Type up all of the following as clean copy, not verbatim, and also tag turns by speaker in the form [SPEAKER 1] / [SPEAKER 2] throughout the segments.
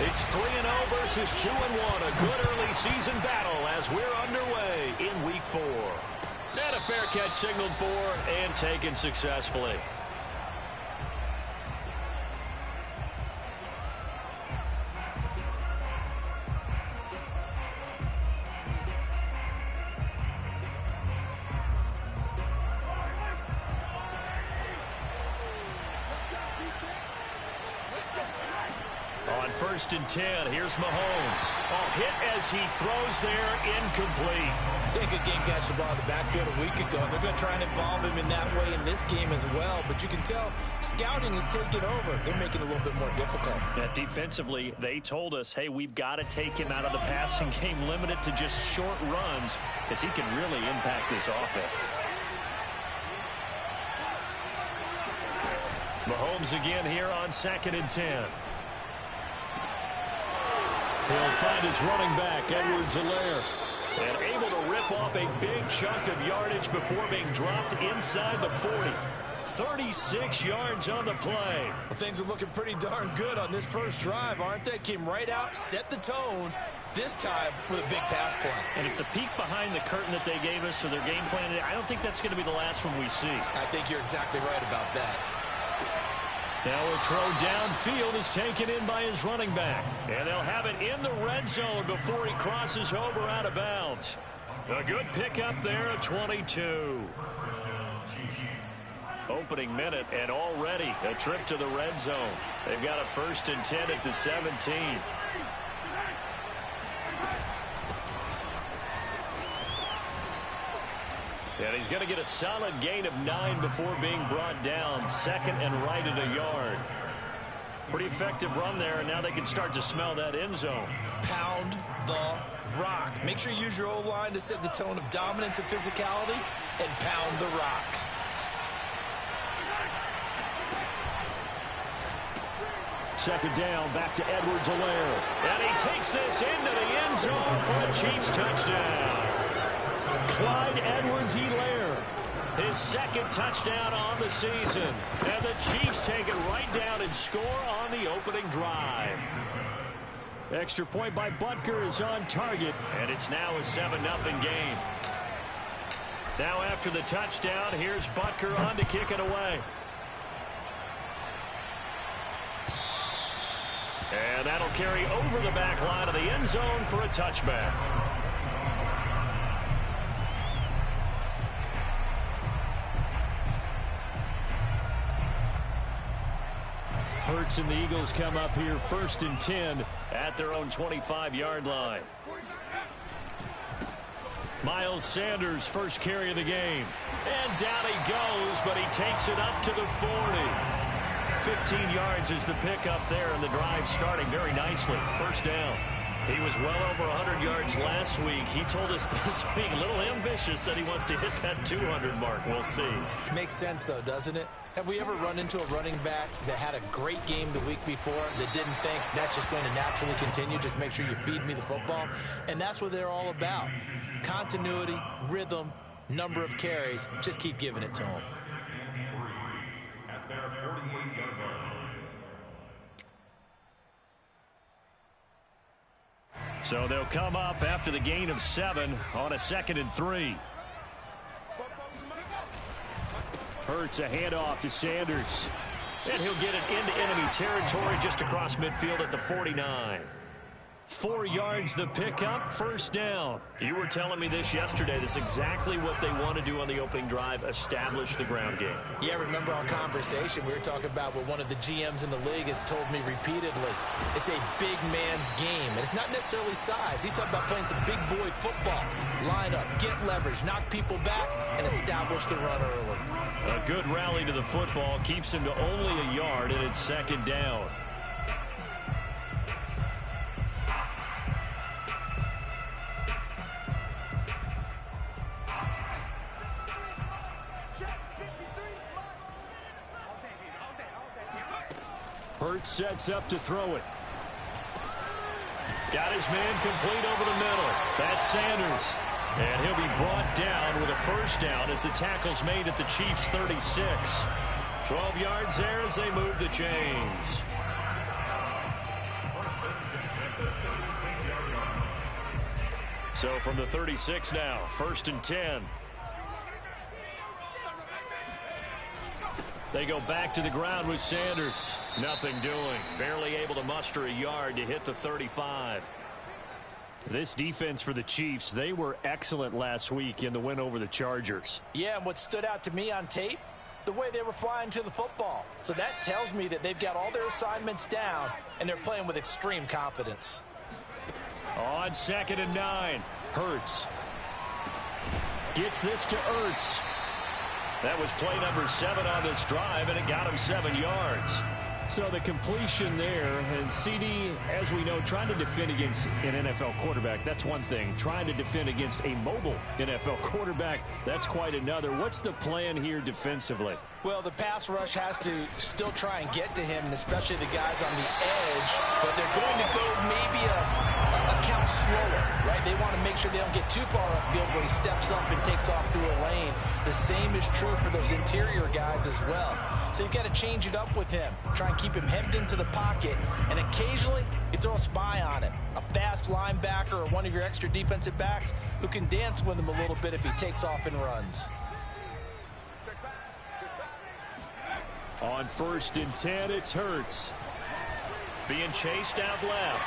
[SPEAKER 1] It's 3-0 versus 2-1. A good early season battle as we're underway in Week 4. And a fair catch signaled for and taken successfully. On 1st and 10, here's Mahomes. Hit as he throws there, incomplete.
[SPEAKER 2] I think a game catch the ball in the backfield a week ago. They're going to try and involve him in that way in this game as well. But you can tell scouting is taking over. They're making it a little bit more difficult.
[SPEAKER 1] Yeah, defensively, they told us, hey, we've got to take him out of the passing game, limit it to just short runs, because he can really impact this offense. Mahomes again here on 2nd and 10. He'll find his running back, Edwards-Helaire. And able to rip off a big chunk of yardage before being dropped inside the 40. 36 yards on the play.
[SPEAKER 2] Well, things are looking pretty darn good on this first drive, aren't they? Came right out, set the tone, this time with a big pass play.
[SPEAKER 1] And if the peek behind the curtain that they gave us or their game plan, I don't think that's going to be the last one we see.
[SPEAKER 2] I think you're exactly right about that.
[SPEAKER 1] Now a throw downfield is taken in by his running back. And they'll have it in the red zone before he crosses over out of bounds. A good pickup there at 22. Opening minute and already a trip to the red zone. They've got a 1st and 10 at the 17. And he's going to get a solid gain of 9 before being brought down. 2nd and right at a yard. Pretty effective run there, and now they can start to smell that end zone.
[SPEAKER 2] Pound the rock. Make sure you use your O-line to set the tone of dominance and physicality, and pound the rock.
[SPEAKER 1] Second down, back to Edwards-Helaire. And he takes this into the end zone for a Chiefs touchdown. Clyde Edwards-Helaire, his 2nd touchdown on the season. And the Chiefs take it right down and score on the opening drive. Extra point by Butker is on target, and it's now a 7-0 game. Now after the touchdown, here's Butker on to kick it away. And that'll carry over the back line of the end zone for a touchback. Hurts and the Eagles come up here 1st and 10 at their own 25-yard line. Miles Sanders, first carry of the game. And down he goes, but he takes it up to the 40. 15 yards is the pickup there, and the drive starting very nicely. 1st down. He was well over 100 yards last week. He told us this week, a little ambitious, that he wants to hit that 200 mark. We'll see.
[SPEAKER 2] Makes sense, though, doesn't it? Have we ever run into a running back that had a great game the week before that didn't think that's just going to naturally continue? Just make sure you feed me the football. And that's what they're all about. Continuity, rhythm, number of carries. Just keep giving it to them.
[SPEAKER 3] At their 48-yard line.
[SPEAKER 1] So they'll come up after the gain of 7 on a 2nd and 3. Hurts a handoff to Sanders. And he'll get it into enemy territory just across midfield at the 49. 4 yards the pickup, 1st down. You were telling me this yesterday. This is exactly what they want to do on the opening drive, establish the ground game.
[SPEAKER 2] Yeah, remember our conversation. We were talking about what one of the GMs in the league has told me repeatedly. It's a big man's game, and it's not necessarily size. He's talking about playing some big boy football. Line up, get leverage, knock people back, and establish the run early.
[SPEAKER 1] A good rally to the football keeps him to only a yard, and it's 2nd down. Hurts sets up to throw it. Got his man complete over the middle. That's Sanders. And he'll be brought down with a 1st down as the tackle's made at the Chiefs' 36. 12 yards there as they move the chains.
[SPEAKER 3] 1st and 10.
[SPEAKER 1] So from the 36 now, 1st and 10. They go back to the ground with Sanders. Nothing doing. Barely able to muster a yard to hit the 35. This defense for the Chiefs, they were excellent last week in the win over the Chargers.
[SPEAKER 2] Yeah, and what stood out to me on tape, the way they were flying to the football. So that tells me that they've got all their assignments down, and they're playing with extreme confidence.
[SPEAKER 1] On 2nd and 9, Hurts gets this to Ertz. That was play number 7 on this drive, and it got him 7 yards. So the completion there, and CD, as we know, trying to defend against an NFL quarterback, that's one thing. Trying to defend against a mobile NFL quarterback, that's quite another. What's the plan here defensively?
[SPEAKER 2] Well, the pass rush has to still try and get to him, and especially the guys on the edge, but they're going to go maybe a count slower, right? They want to make sure they don't get too far upfield where he steps up and takes off through a lane. The same is true for those interior guys as well. So you've got to change it up with him. Try and keep him hemmed into the pocket, and occasionally you throw a spy on him. A fast linebacker or one of your extra defensive backs who can dance with him a little bit if he takes off and runs.
[SPEAKER 1] On 1st and 10, it's Hurts. Being chased out left.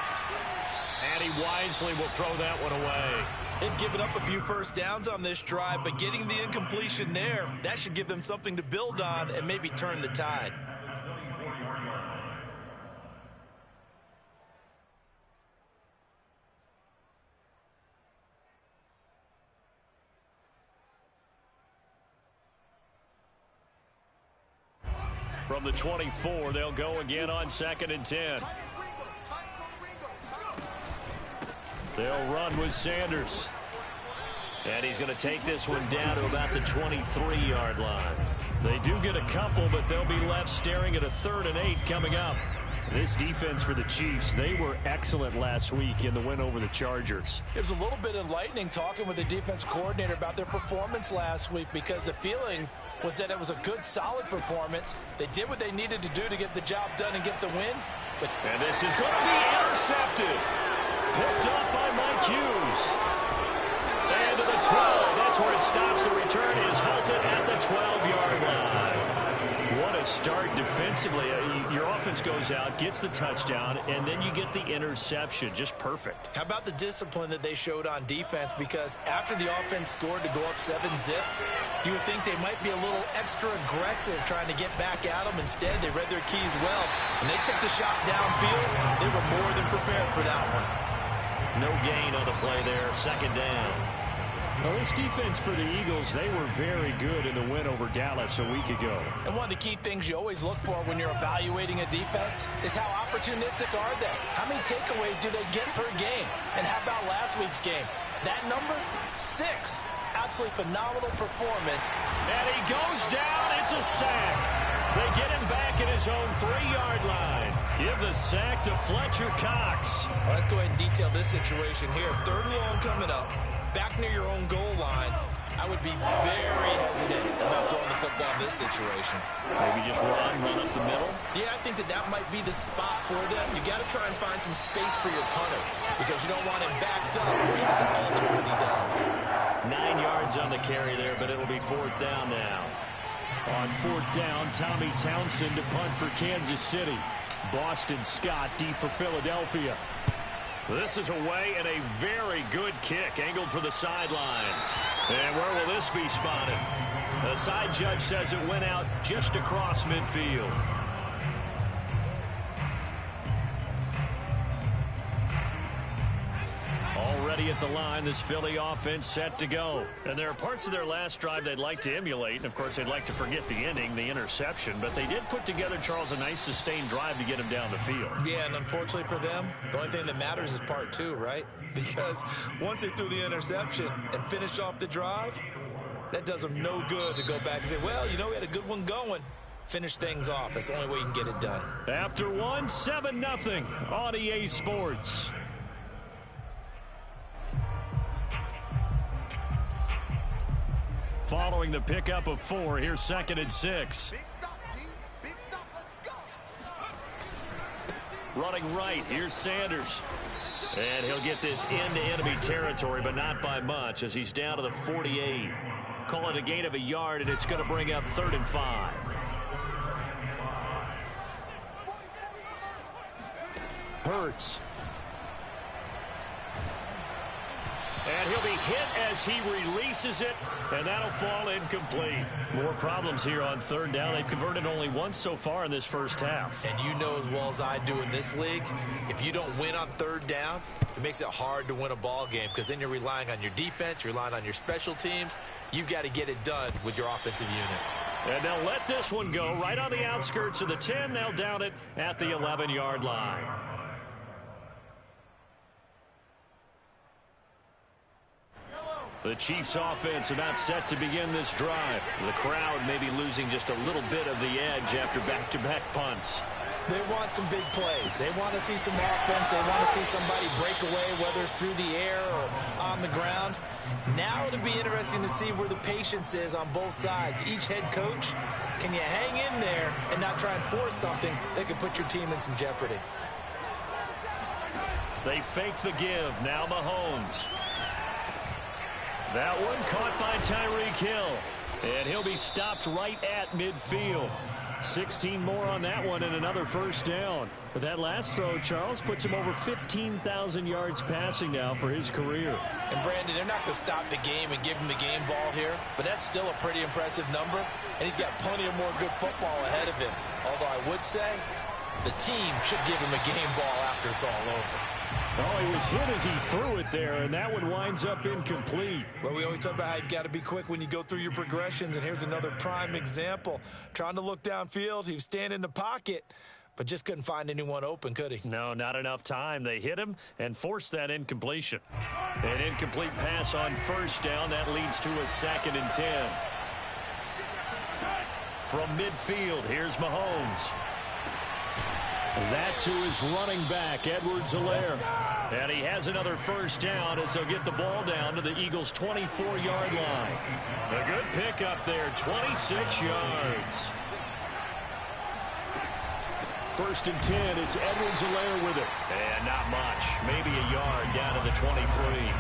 [SPEAKER 1] And he wisely will throw that one away.
[SPEAKER 2] They've given up a few first downs on this drive, but getting the incompletion there, that should give them something to build on and maybe turn the tide.
[SPEAKER 1] From the 24, they'll go again on 2nd and 10. They'll run with Sanders. And he's going to take this one down to about the 23-yard line. They do get a couple, but they'll be left staring at a 3rd and 8 coming up. This defense for the Chiefs, they were excellent last week in the win over the Chargers.
[SPEAKER 2] It was a little bit enlightening talking with the defense coordinator about their performance last week, because the feeling was that it was a good, solid performance. They did what they needed to do to get the job done and get the win.
[SPEAKER 1] And this is going to be intercepted. Picked up by Mike Hughes. And to the 12. That's where it stops. The return is halted at the 12-yard line. What a start defensively. Your offense goes out, gets the touchdown, and then you get the interception. Just perfect.
[SPEAKER 2] How about the discipline that they showed on defense? Because after the offense scored to go up 7-zip, you would think they might be a little extra aggressive trying to get back at them. Instead, they read their keys well, and they took the shot downfield. They were more than prepared for that one.
[SPEAKER 1] No gain on the play there. 2nd down. Well, this defense for the Eagles, they were very good in the win over Dallas a week ago.
[SPEAKER 2] And one of the key things you always look for when you're evaluating a defense is how opportunistic are they? How many takeaways do they get per game? And how about last week's game? That number, 6. Absolutely phenomenal performance.
[SPEAKER 1] And he goes down. It's a sack. They get him back at his own 3-yard line. Give the sack to Fletcher Cox.
[SPEAKER 2] Well, let's go ahead and detail this situation here. 3rd and long coming up. Back near your own goal line, I would be very hesitant about throwing the football in this situation.
[SPEAKER 1] Maybe just run up the middle?
[SPEAKER 2] Yeah, I think that might be the spot for them. You got to try and find some space for your punter, because you don't want him backed up where he has an alter when he does.
[SPEAKER 1] 9 yards on the carry there, but it'll be 4th down now. On 4th down, Tommy Townsend to punt for Kansas City. Boston Scott deep for Philadelphia. This is away, and a very good kick angled for the sidelines. And where will this be spotted? The side judge says it went out just across midfield. Already at the line, this Philly offense set to go. And there are parts of their last drive they'd like to emulate. And, of course, they'd like to forget the ending, the interception. But they did put together, Charles, a nice sustained drive to get him down the field.
[SPEAKER 2] Yeah, and unfortunately for them, the only thing that matters is part 2, right? Because once they threw the interception and finished off the drive, that does them no good to go back and say, well, you know, we had a good one going. Finish things off. That's the only way you can get it done.
[SPEAKER 1] After one, 7-0 on EA Sports. Following the pickup of 4, here's 2nd and 6.
[SPEAKER 3] Big stop, let's go.
[SPEAKER 1] Running right, here's Sanders. And he'll get this into enemy territory, but not by much, as he's down to the 48. Call it a gain of a yard, and it's going to bring up 3rd and 5. Hurts. And he'll be hit as he releases it, and that'll fall incomplete. More problems here on 3rd down. They've converted only once so far in this first half.
[SPEAKER 2] And you know as well as I do in this league, if you don't win on 3rd down, it makes it hard to win a ball game because then you're relying on your defense, you're relying on your special teams. You've got to get it done with your offensive unit.
[SPEAKER 1] And they'll let this one go right on the outskirts of the 10. They'll down it at the 11-yard line. The Chiefs offense about set to begin this drive. The crowd may be losing just a little bit of the edge after back-to-back punts.
[SPEAKER 2] They want some big plays. They want to see some offense. They want to see somebody break away, whether it's through the air or on the ground. Now it'll be interesting to see where the patience is on both sides. Each head coach, can you hang in there and not try and force something that could put your team in some jeopardy?
[SPEAKER 1] They fake the give. Now Mahomes. That one caught by Tyreek Hill. And he'll be stopped right at midfield. 16 more on that one and another first down. But that last throw, Charles, puts him over 15,000 yards passing now for his career.
[SPEAKER 2] And, Brandon, they're not going to stop the game and give him the game ball here. But that's still a pretty impressive number. And he's got plenty of more good football ahead of him. Although I would say the team should give him a game ball after it's all over.
[SPEAKER 1] Oh, he was hit as he threw it there, and that one winds up incomplete.
[SPEAKER 2] Well, we always talk about how you've got to be quick when you go through your progressions, and here's another prime example. Trying to look downfield, he was standing in the pocket, but just couldn't find anyone open, could he?
[SPEAKER 1] No, not enough time. They hit him and forced that incompletion. An incomplete pass on first down. That leads to a 2nd and 10. From midfield, here's Mahomes. That to his running back, Edwards-Helaire. And he has another first down as they'll get the ball down to the Eagles' 24-yard line. A good pickup there, 26 yards. 1st and 10, it's Edwards-Helaire with it. And not much, maybe a yard down to the 23.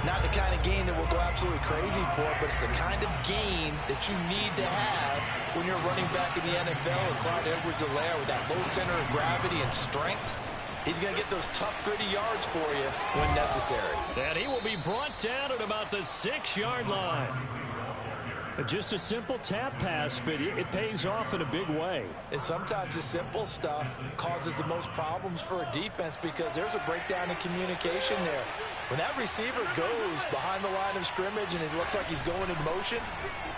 [SPEAKER 2] Not the kind of gain that will go absolutely crazy for, but it's the kind of gain that you need to have when you're running back in the NFL. And Clyde Edwards-Helaire with that low center of gravity and strength, he's going to get those tough, gritty yards for you when necessary.
[SPEAKER 1] And he will be brought down at about the 6-yard line. Just a simple tap pass, but it pays off in a big way.
[SPEAKER 2] And sometimes the simple stuff causes the most problems for a defense because there's a breakdown in communication there. When that receiver goes behind the line of scrimmage and it looks like he's going in motion,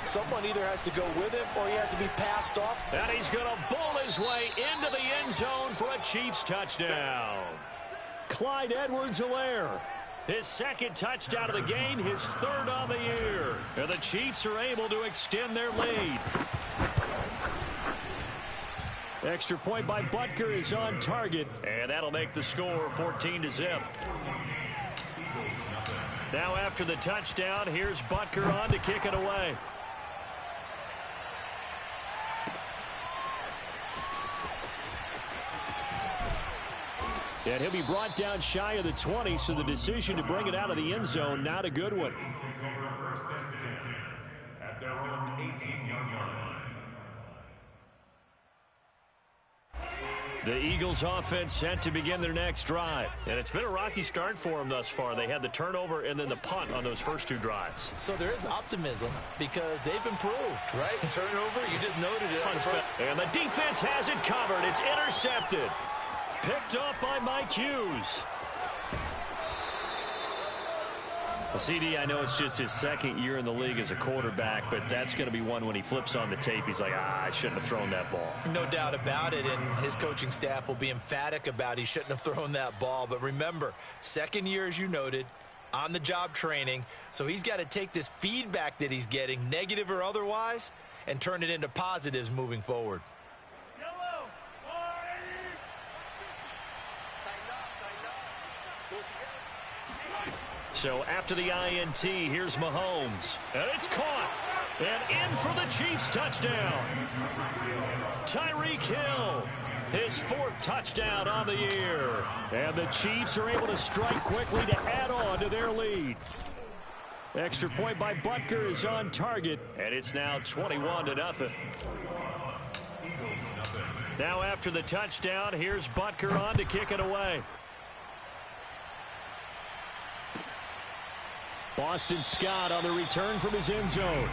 [SPEAKER 2] someone either has to go with him or he has to be passed off.
[SPEAKER 1] And he's going to bowl his way into the end zone for a Chiefs touchdown. Clyde Edwards-Helaire. His 2nd touchdown of the game, his 3rd on the year. And the Chiefs are able to extend their lead. Extra point by Butker is on target, and that'll make the score 14-0. Now after the touchdown, here's Butker on to kick it away. And he'll be brought down shy of the 20, so the decision to bring it out of the end zone, not a good one. At their own 18-yard line. The Eagles offense set to begin their next drive. And it's been a rocky start for them thus far. They had the turnover and then the punt on those first 2 drives.
[SPEAKER 2] So there is optimism because they've improved, right? Turnover, you just noted it.
[SPEAKER 1] And the defense has it covered. It's intercepted. Picked off by Mike Hughes. CD, I know it's just his 2nd year in the league as a quarterback, but that's going to be one when he flips on the tape, he's like, I shouldn't have thrown that ball.
[SPEAKER 2] No doubt about it, and his coaching staff will be emphatic about he shouldn't have thrown that ball. But remember, 2nd year, as you noted, on-the-job training, so he's got to take this feedback that he's getting, negative or otherwise, and turn it into positives moving forward.
[SPEAKER 1] So after the INT, here's Mahomes. And it's caught. And in for the Chiefs touchdown. Tyreek Hill. His 4th touchdown on the year. And the Chiefs are able to strike quickly to add on to their lead. Extra point by Butker is on target, and it's now 21-0. Now after the touchdown, here's Butker on to kick it away. Boston Scott on the return from his end zone.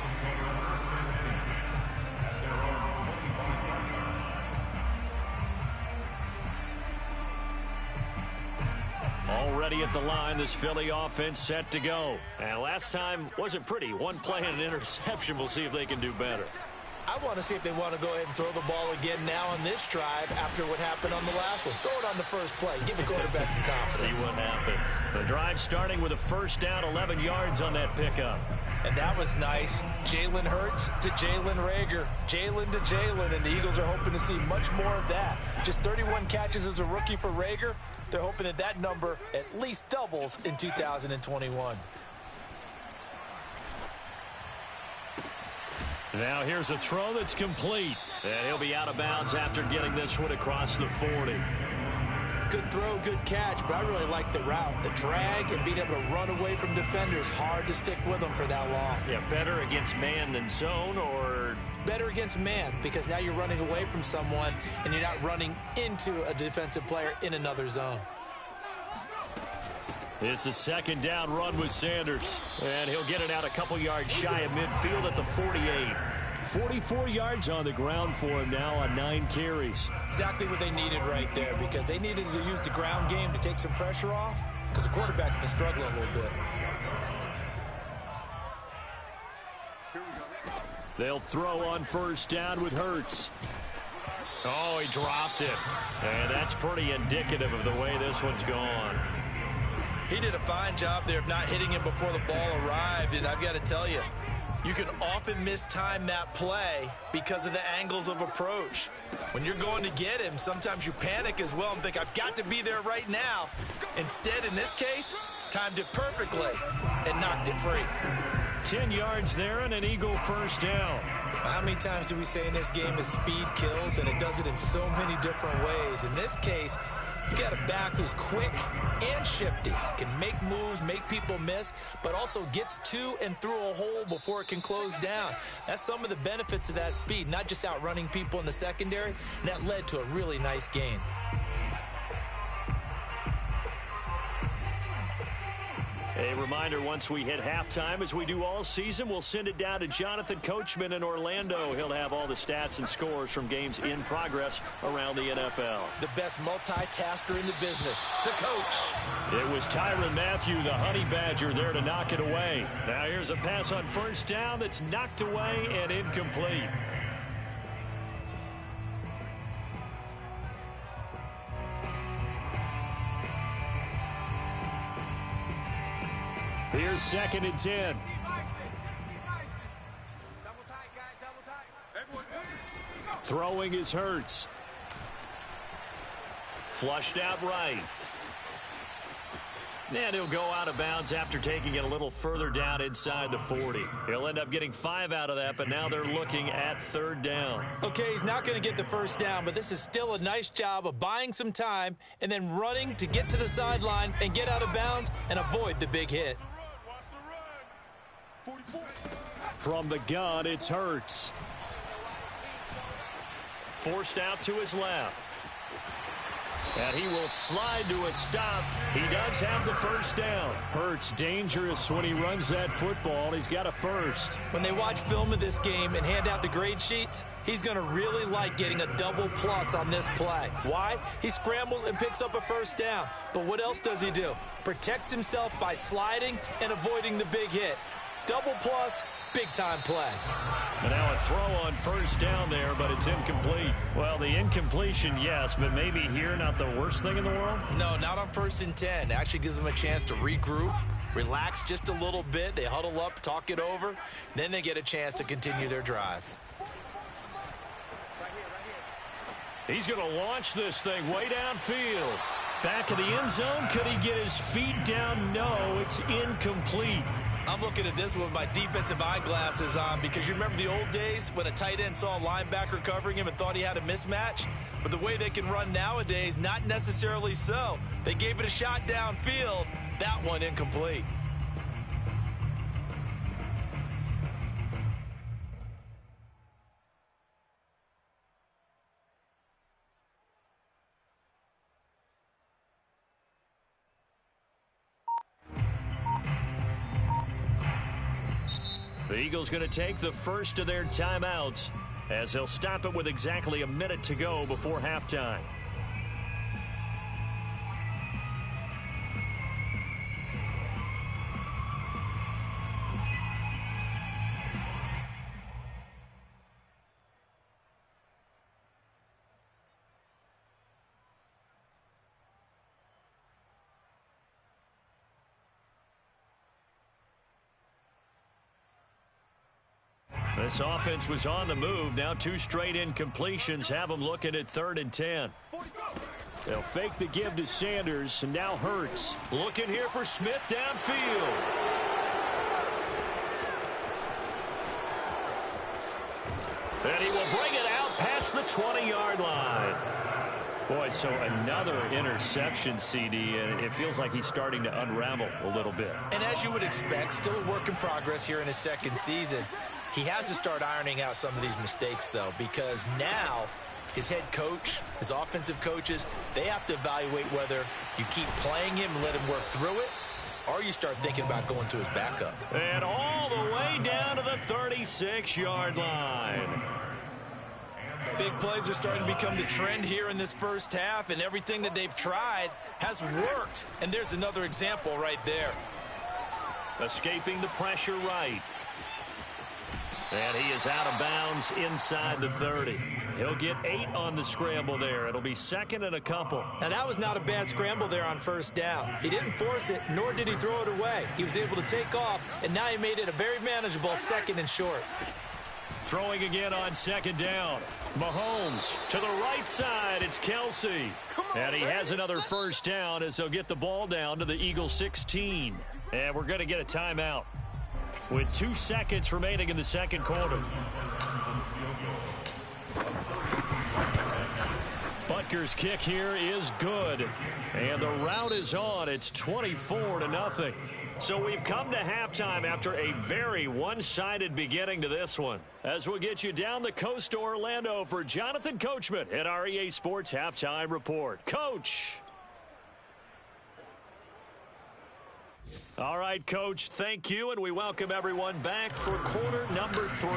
[SPEAKER 1] Already at the line, this Philly offense set to go. And last time wasn't pretty. One play and an interception. We'll see if they can do better.
[SPEAKER 2] I want to see if they want to go ahead and throw the ball again now on this drive after what happened on the last one. Throw it on the first play. Give the quarterback some confidence.
[SPEAKER 1] See what happens. The drive starting with a first down, 11 yards on that pickup.
[SPEAKER 2] And that was nice. Jalen Hurts to Jalen Reagor. Jalen to Jalen, and the Eagles are hoping to see much more of that. Just 31 catches as a rookie for Reagor. They're hoping that that number at least doubles in 2021.
[SPEAKER 1] Now here's a throw that's complete. And he'll be out of bounds after getting this one across the 40.
[SPEAKER 2] Good throw, good catch, but I really like the route. The drag and being able to run away from defenders. Hard to stick with them for that long.
[SPEAKER 1] Yeah, better against man than zone, or
[SPEAKER 2] better against man, because now you're running away from someone and you're not running into a defensive player in another zone.
[SPEAKER 1] It's a second down run with Sanders. And he'll get it out a couple yards shy of midfield at the 48. 44 yards on the ground for him now on 9 carries.
[SPEAKER 2] Exactly what they needed right there, because they needed to use the ground game to take some pressure off, because the quarterback's been struggling a little bit.
[SPEAKER 1] They'll throw on first down with Hurts. Oh, he dropped it. And that's pretty indicative of the way this one's gone.
[SPEAKER 2] He did a fine job there of not hitting him before the ball arrived, and I've got to tell you, you can often mistime that play because of the angles of approach. When you're going to get him, sometimes you panic as well and think, I've got to be there right now. Instead, in this case, timed it perfectly and knocked it free.
[SPEAKER 1] 10 yards there and an Eagle first down.
[SPEAKER 2] How many times do we say in this game that speed kills, and it does it in so many different ways? In this case, you got a back who's quick and shifty, can make moves, make people miss, but also gets to and through a hole before it can close down. That's some of the benefits of that speed, not just outrunning people in the secondary, and that led to a really nice gain.
[SPEAKER 1] A reminder, once we hit halftime, as we do all season, we'll send it down to Jonathan Coachman in Orlando. He'll have all the stats and scores from games in progress around the NFL.
[SPEAKER 2] The best multitasker in the business, the coach.
[SPEAKER 1] It was Tyrann Mathieu, the Honey Badger, there to knock it away. Now here's a pass on first down that's knocked away and incomplete. Here's 2nd and 10. Throwing is Hurts. Flushed out right. And he'll go out of bounds after taking it a little further down inside the 40. He'll end up getting 5 out of that, but now they're looking at 3rd down.
[SPEAKER 2] Okay, he's not going to get the first down, but this is still a nice job of buying some time and then running to get to the sideline and get out of bounds and avoid the big hit.
[SPEAKER 1] From the gun, it's Hurts. Forced out to his left. And he will slide to a stop. He does have the first down. Hurts dangerous when he runs that football. He's got a first.
[SPEAKER 2] When they watch film of this game and hand out the grade sheets, he's going to really like getting a double plus on this play. Why? He scrambles and picks up a first down. But what else does he do? Protects himself by sliding and avoiding the big hit. Double plus, big-time play.
[SPEAKER 1] And now a throw on first down there, but it's incomplete. Well, the incompletion, yes, but maybe here not the worst thing in the world?
[SPEAKER 2] No, not on 1st and 10. It actually gives them a chance to regroup, relax just a little bit. They huddle up, talk it over. Then they get a chance to continue their drive.
[SPEAKER 1] He's going to launch this thing way downfield. Back of the end zone. Could he get his feet down? No, it's incomplete.
[SPEAKER 2] I'm looking at this with my defensive eyeglasses on because you remember the old days when a tight end saw a linebacker covering him and thought he had a mismatch? But the way they can run nowadays, not necessarily so. They gave it a shot downfield. That one incomplete.
[SPEAKER 1] The Eagles going to take the first of their timeouts as they'll stop it with exactly a minute to go before halftime. This offense was on the move. Now 2 straight incompletions have them looking at 3rd and 10. They'll fake the give to Sanders, and now Hurts. Looking here for Smith downfield. And he will bring it out past the 20-yard line. Boy, so another interception, CD, and it feels like he's starting to unravel a little bit.
[SPEAKER 2] And as you would expect, still a work in progress here in his second season. He has to start ironing out some of these mistakes, though, because now his head coach, his offensive coaches, they have to evaluate whether you keep playing him and let him work through it, or you start thinking about going to his backup.
[SPEAKER 1] And all the way down to the 36-yard line.
[SPEAKER 2] Big plays are starting to become the trend here in this first half, and everything that they've tried has worked. And there's another example right there.
[SPEAKER 1] Escaping the pressure right. And he is out of bounds inside the 30. He'll get 8 on the scramble there. It'll be 2nd and a couple.
[SPEAKER 2] Now, that was not a bad scramble there on first down. He didn't force it, nor did he throw it away. He was able to take off, and now he made it a very manageable 2nd and short.
[SPEAKER 1] Throwing again on 2nd down. Mahomes to the right side. It's Kelsey. And he has another first down as they'll get the ball down to the Eagles 16. And we're going to get a timeout with 2 seconds remaining in the second quarter. Butker's kick here is good. And the route is on. It's 24-0. So we've come to halftime after a very one-sided beginning to this one. As we'll get you down the coast to Orlando for Jonathan Coachman at our EA Sports Halftime Report. Coach. All right, Coach, thank you, and we welcome everyone back for quarter number 3.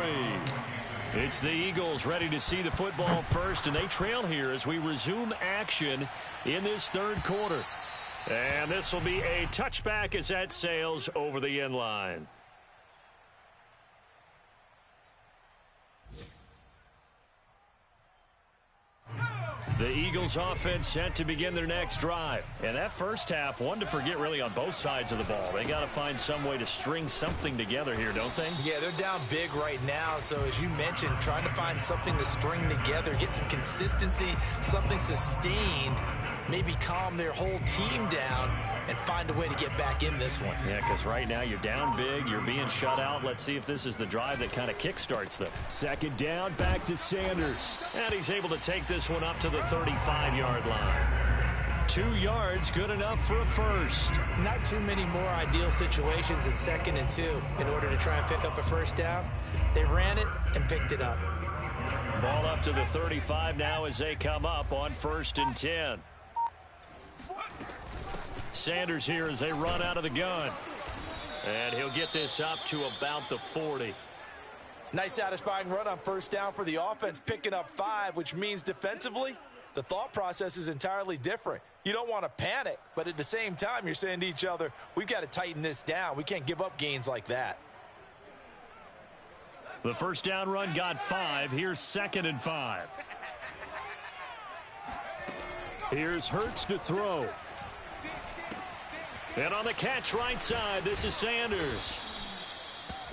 [SPEAKER 1] It's the Eagles ready to see the football first, and they trail here as we resume action in this third quarter. And this will be a touchback as that sails over the end line. The Eagles offense set to begin their next drive. And that first half, one to forget really on both sides of the ball. They got to find some way to string something together here, don't they?
[SPEAKER 2] Yeah, they're down big right now. So as you mentioned, trying to find something to string together, get some consistency, something sustained, maybe calm their whole team down and find a way to get back in this one.
[SPEAKER 1] Yeah, because right now you're down big, you're being shut out. Let's see if this is the drive that kind of kickstarts them. 2nd down, back to Sanders. And he's able to take this one up to the 35-yard line. 2 yards, good enough for a first.
[SPEAKER 2] Not too many more ideal situations in 2nd and 2 in order to try and pick up a first down. They ran it and picked it up.
[SPEAKER 1] Ball up to the 35 now as they come up on 1st and 10. Sanders here as they run out of the gun. And he'll get this up to about the 40.
[SPEAKER 2] Nice satisfying run on first down for the offense, picking up 5, which means defensively, the thought process is entirely different. You don't want to panic, but at the same time, you're saying to each other, we've got to tighten this down. We can't give up gains like that.
[SPEAKER 1] The first down run got 5. Here's 2nd and 5. Here's Hurts to throw. And on the catch right side, this is Sanders.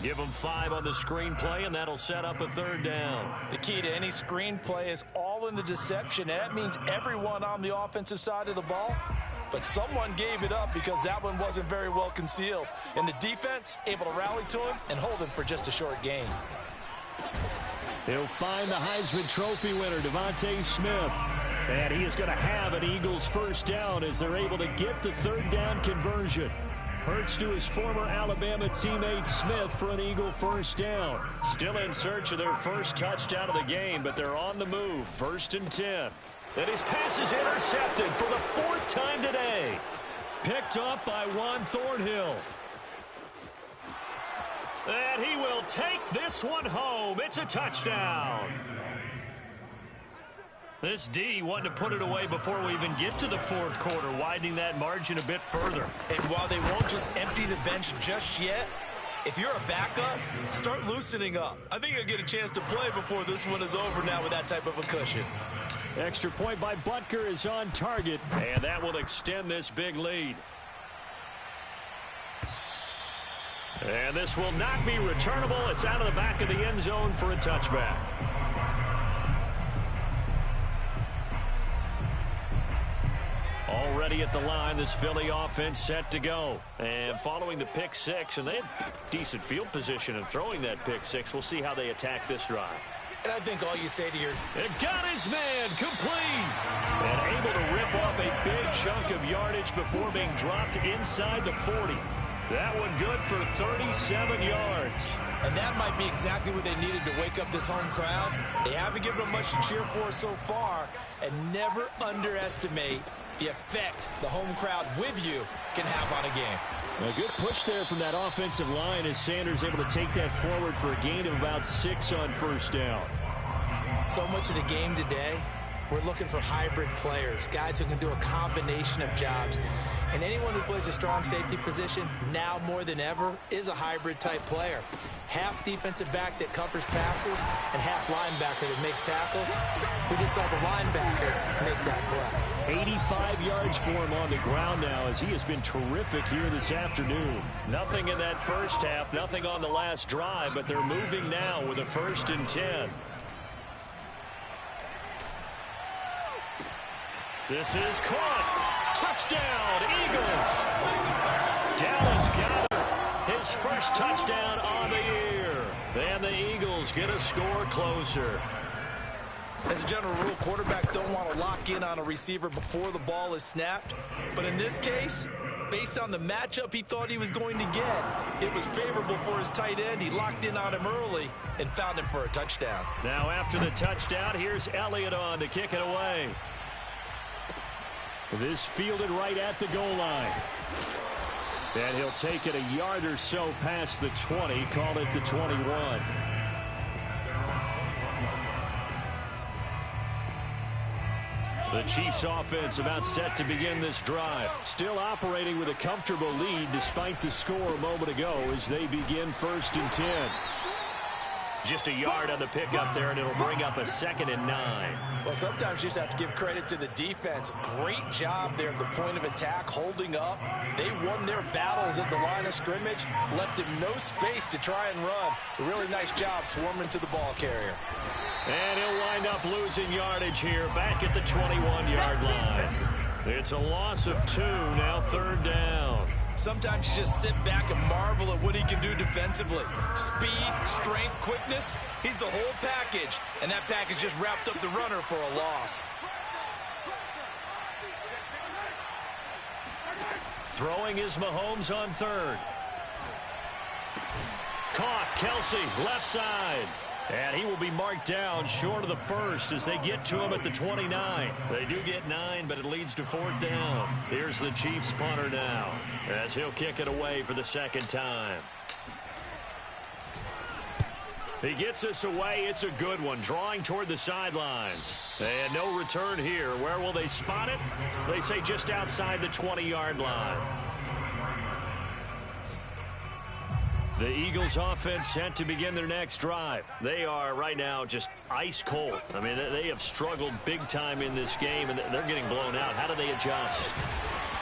[SPEAKER 1] Give him 5 on the screenplay, and that'll set up a 3rd down.
[SPEAKER 2] The key to any screenplay is all in the deception. And that means everyone on the offensive side of the ball but someone gave it up because that one wasn't very well concealed. And the defense able to rally to him and hold him for just a short gain.
[SPEAKER 1] He'll find the Heisman Trophy winner, DeVonta Smith. And he is going to have an Eagles first down as they're able to get the third down conversion. Hurts to his former Alabama teammate Smith for an Eagle first down. Still in search of their first touchdown of the game, but they're on the move. 1st and 10. And his pass is intercepted for the 4th time today. Picked up by Juan Thornhill. And he will take this one home. It's a touchdown. This D wanting to put it away before we even get to the 4th quarter, widening that margin a bit further.
[SPEAKER 2] And while they won't just empty the bench just yet, if you're a backup, start loosening up. I think you'll get a chance to play before this one is over now with that type of a cushion.
[SPEAKER 1] Extra point by Butker is on target, and that will extend this big lead. And this will not be returnable. It's out of the back of the end zone for a touchback. Already at the line, this Philly offense set to go. And following the pick six, and they had decent field position in throwing that pick six. We'll see how they attack this drive.
[SPEAKER 2] And I think all you say to your...
[SPEAKER 1] It got his man complete. And able to rip off a big chunk of yardage before being dropped inside the 40. That one good for 37 yards.
[SPEAKER 2] And that might be exactly what they needed to wake up this home crowd. They haven't given them much to cheer for so far. And never underestimate the effect the home crowd with you can have on a game.
[SPEAKER 1] A good push there from that offensive line as Sanders able to take that forward for a gain of about 6 on first down.
[SPEAKER 2] So much of the game today, we're looking for hybrid players, guys who can do a combination of jobs. And anyone who plays a strong safety position, now more than ever, is a hybrid type player. Half defensive back that covers passes and half linebacker that makes tackles. We just saw the linebacker make that play.
[SPEAKER 1] 85 yards for him on the ground now as he has been terrific here this afternoon. Nothing in that first half, nothing on the last drive, but they're moving now with a 1st and 10. This is caught. Touchdown, Eagles. Dallas got it. His first touchdown on the year. And the Eagles get a score closer.
[SPEAKER 2] As a general rule, quarterbacks don't want to lock in on a receiver before the ball is snapped. But in this case, based on the matchup he thought he was going to get, it was favorable for his tight end. He locked in on him early and found him for a touchdown.
[SPEAKER 1] Now after the touchdown, here's Elliott on to kick it away. This fielded right at the goal line. And he'll take it a yard or so past the 20, call it the 21. The Chiefs offense about set to begin this drive. Still operating with a comfortable lead despite the score a moment ago as they begin 1st and 10. Just a yard on the pickup there, and it'll bring up a 2nd and 9.
[SPEAKER 2] Well, sometimes you just have to give credit to the defense. Great job there at the point of attack, holding up. They won their battles at the line of scrimmage, left him no space to try and run. A really nice job swarming to the ball carrier.
[SPEAKER 1] And he'll wind up losing yardage here back at the 21-yard line. It's a loss of 2, now 3rd down.
[SPEAKER 2] Sometimes you just sit back and marvel at what he can do defensively. Speed, strength, quickness, he's the whole package. And that package just wrapped up the runner for a loss.
[SPEAKER 1] Throwing is Mahomes on 3rd. Caught, Kelsey, left side. And he will be marked down short of the 1st as they get to him at the 29. They do get 9, but it leads to 4th down. Here's the Chiefs punter now as he'll kick it away for the 2nd time. He gets us away. It's a good one, drawing toward the sidelines. And no return here. Where will they spot it? They say just outside the 20-yard line. The Eagles offense set to begin their next drive. They are right now just ice cold. I mean, they have struggled big time in this game, and they're getting blown out. How do they adjust?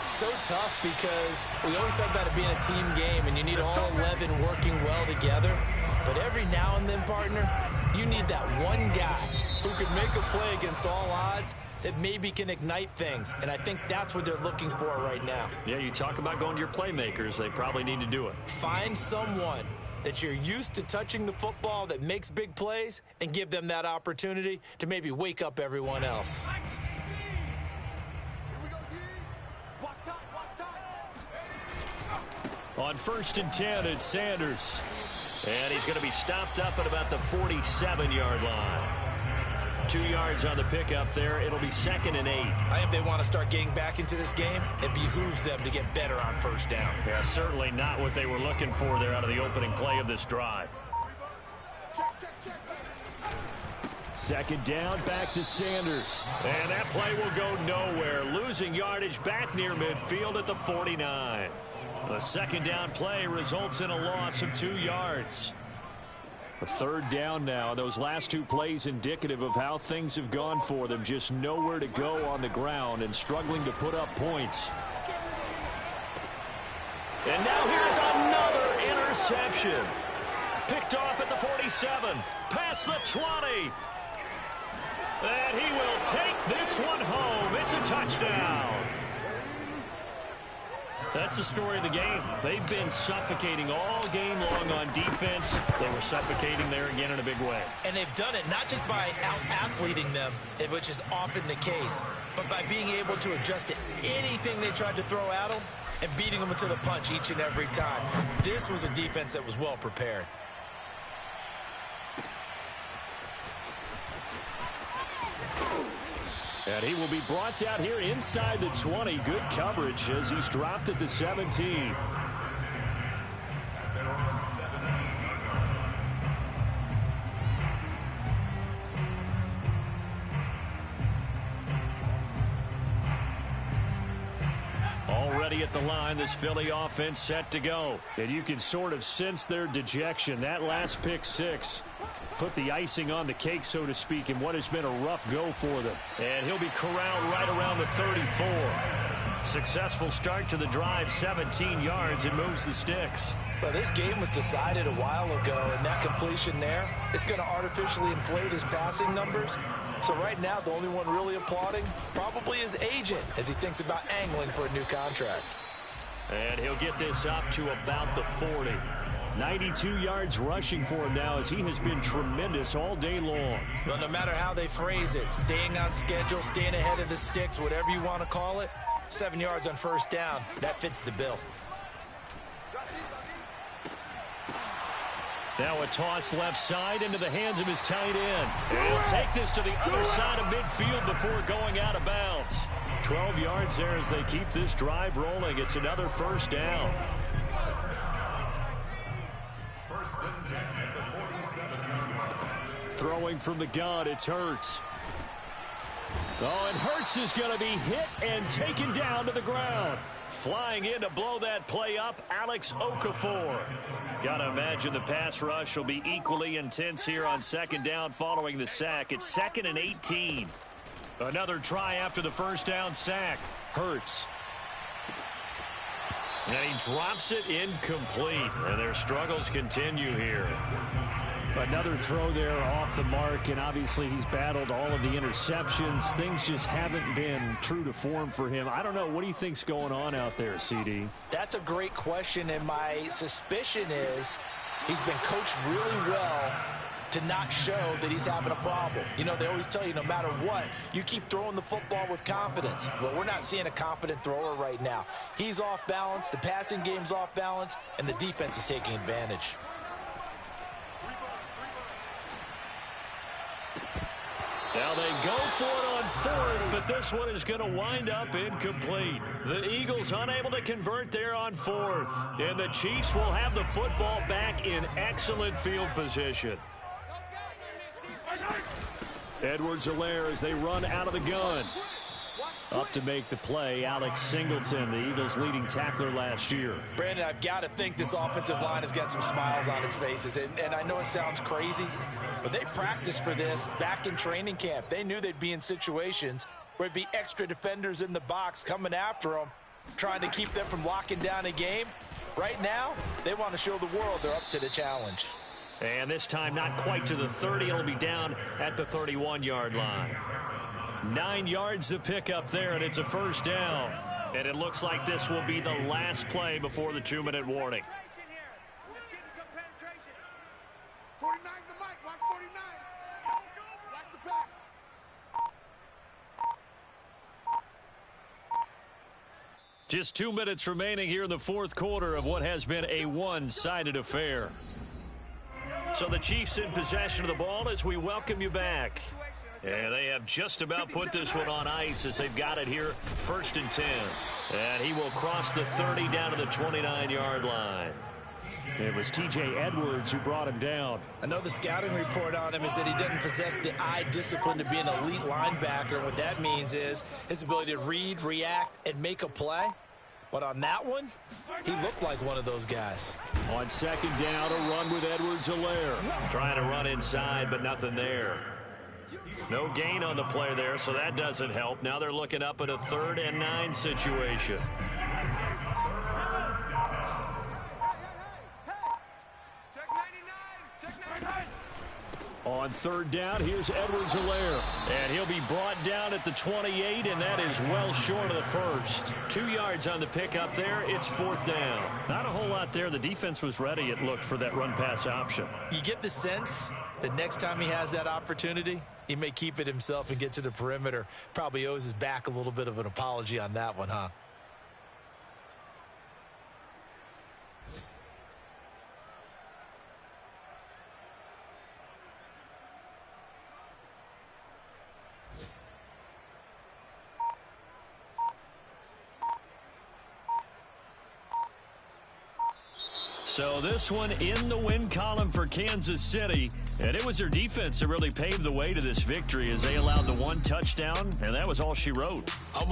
[SPEAKER 2] So tough because we always talk about it being a team game, and you need all 11 working well together. But every now and then, partner, you need that one guy who can make a play against all odds that maybe can ignite things. And I think that's what they're looking for right now.
[SPEAKER 1] Yeah, you talk about going to your playmakers. They probably need to do it.
[SPEAKER 2] Find someone that you're used to touching the football that makes big plays and give them that opportunity to maybe wake up everyone else.
[SPEAKER 1] On 1st and 10, it's Sanders. And he's going to be stopped up at about the 47-yard line. 2 yards on the pickup there. It'll be 2nd and 8.
[SPEAKER 2] I think if they want to start getting back into this game, it behooves them to get better on 1st down.
[SPEAKER 1] Yeah, certainly not what they were looking for there out of the opening play of this drive. 2nd down, back to Sanders. And that play will go nowhere. Losing yardage back near midfield at the 49. The 2nd down play results in a loss of 2 yards. A 3rd down now. Those last 2 plays indicative of how things have gone for them. Just nowhere to go on the ground and struggling to put up points. And now here's another interception. Picked off at the 47. Past the 20. And he will take this one home. It's a touchdown. That's the story of the game. They've been suffocating all game long on defense. They were suffocating there again in a big way.
[SPEAKER 2] And they've done it not just by out-athleting them, which is often the case, but by being able to adjust to anything they tried to throw at them and beating them to the punch each and every time. This was a defense that was well prepared.
[SPEAKER 1] And he will be brought down here inside the 20. Good coverage as he's dropped at the 17. Already at the line, this Philly offense set to go. And you can sort of sense their dejection. That last pick six put the icing on the cake, so to speak, in what has been a rough go for them. And he'll be corralled right around the 34. Successful start to the drive, 17 yards, and moves the sticks.
[SPEAKER 2] Well, this game was decided a while ago, and that completion there is going to artificially inflate his passing numbers. So right now, the only one really applauding probably his agent as he thinks about angling for a new contract.
[SPEAKER 1] And he'll get this up to about the 40. 92 yards rushing for him now as he has been tremendous all day long.
[SPEAKER 2] Well, no matter how they phrase it, staying on schedule, staying ahead of the sticks, whatever you want to call it, 7 yards on 1st down, that fits the bill.
[SPEAKER 1] Now a toss left side into the hands of his tight end. And he'll take this to the other side of midfield before going out of bounds. 12 yards there as they keep this drive rolling. It's another 1st down. Throwing from the gun, it's Hurts. Oh, and Hurts is going to be hit and taken down to the ground. Flying in to blow that play up, Alex Okafor. Got to imagine the pass rush will be equally intense here on 2nd down following the sack. It's 2nd and 18. Another try after the 1st down sack. Hurts. And he drops it incomplete. And their struggles continue here. Another throw there off the mark, and obviously he's battled all of the interceptions. Things just haven't been true to form for him. I don't know. What do you think's going on out there, CD?
[SPEAKER 2] That's a great question, and my suspicion is he's been coached really well to not show that he's having a problem. You know, they always tell you no matter what, you keep throwing the football with confidence. Well, we're not seeing a confident thrower right now. He's off balance, the passing game's off balance, and the defense is taking advantage.
[SPEAKER 1] Now they go for it on 4th, but this one is going to wind up incomplete. The Eagles unable to convert there on 4th. And the Chiefs will have the football back in excellent field position. Edwards-Helaire as they run out of the gun. Up to make the play, Alex Singleton, the Eagles' leading tackler last year.
[SPEAKER 2] Brandon, I've got to think this offensive line has got some smiles on its faces. And I know it sounds crazy, but they practiced for this back in training camp. They knew they'd be in situations where it'd be extra defenders in the box coming after them, trying to keep them from locking down a game. Right now, they want to show the world they're up to the challenge.
[SPEAKER 1] And this time not quite to the 30. It'll be down at the 31-yard line. 9 yards to pick up there, and it's a first down. And it looks like this will be the last play before the 2-minute warning.
[SPEAKER 3] 49's the mic. Watch 49. Watch the pass.
[SPEAKER 1] Just 2 minutes remaining here in the fourth quarter of what has been a one-sided affair. So the Chiefs in possession of the ball as we welcome you back. And they have just about put this one on ice as they've got it here, 1st and 10. And he will cross the 30 down to the 29-yard line. It was T.J. Edwards who brought him down.
[SPEAKER 2] I know the scouting report on him is that he doesn't possess the eye discipline to be an elite linebacker. And what that means is his ability to read, react, and make a play. But on that one, he looked like one of those guys.
[SPEAKER 1] On 2nd down, a run with Edwards-Helaire. Trying to run inside, but nothing there. No gain on the play there, so that doesn't help. Now they're looking up at a 3rd and 9 situation. On 3rd down, here's Edwards-Helaire. And he'll be brought down at the 28, and that is well short of the first. 2 yards on the pickup there. It's 4th down. Not a whole lot there. The defense was ready, it looked, for that run-pass option.
[SPEAKER 2] You get the sense that next time he has that opportunity, he may keep it himself and get to the perimeter. Probably owes his back a little bit of an apology on that one, huh?
[SPEAKER 1] So this one in the win column for Kansas City. And it was their defense that really paved the way to this victory as they allowed the 1 touchdown, and that was all she wrote.